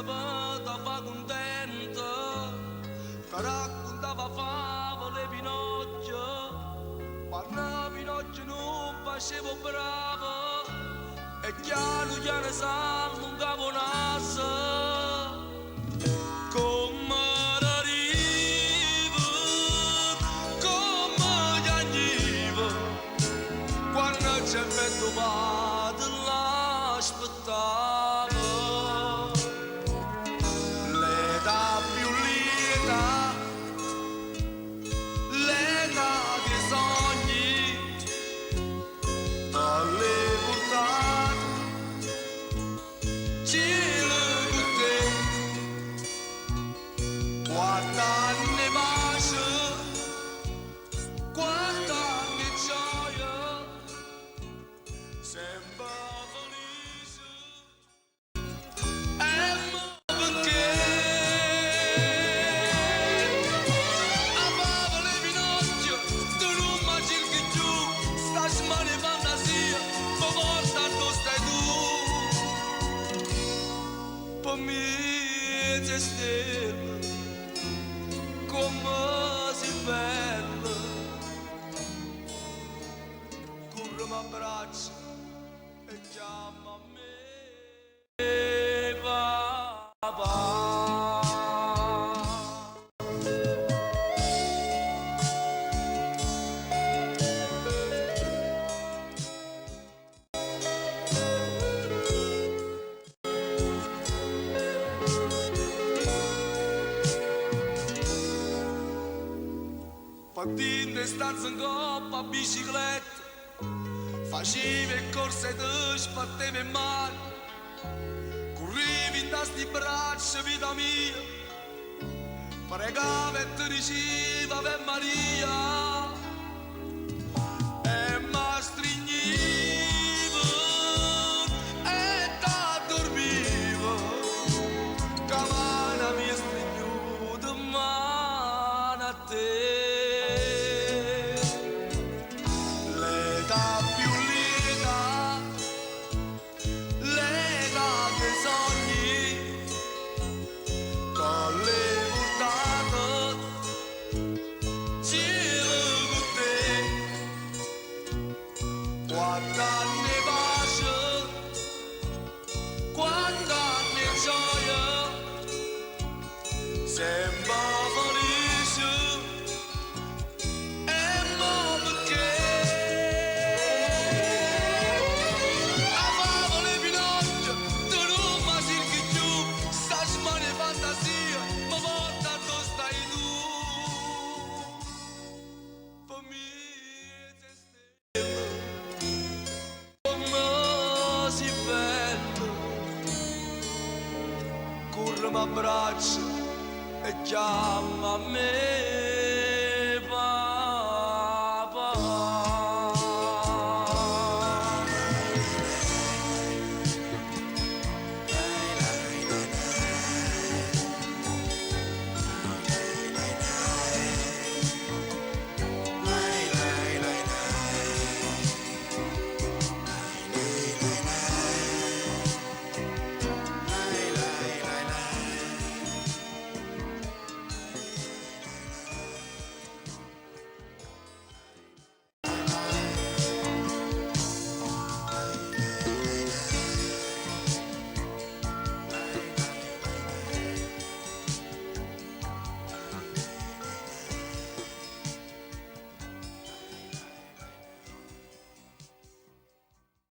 sapeva fa contento, che raccontava favole Pinocchio, quando Pinocchio non faceva bravo, e chiaro chiaro salmo un capo naso, come arriva, come chiagniva, quando c'è vetto padre l'aspettava. L'età più lieta, l'età dei sogni, alle portate, cielo con te, guardare pace, guardare gioia, sempre felice. E mo perché a favole Pinocchio tu non mi cerchi più, sta smane fantasia mi porta dove stai tu. Per me c'è stella come si bella, corre mi abbraccia e chiama me papà. Partendo in stanza in coppa a bicicletta, facevi corse e sbattevi in mano, corrivi in sti braccia vita mia, pregavi e ti diceva Ave Maria, e mi stringevi e t'addormiva, che mano mi stringiuta mano a te. L'età più lieta, l'età dei sogni, con le portate, cielo con te, guardare pace, guardare gioia, sempre felice. E mo perché a favole Pinocchio tu non mi cerchi più, sta smane fantasia mi porta dove stai tu. Per me sei stella come si bella, corre mi abbraccia e chiama me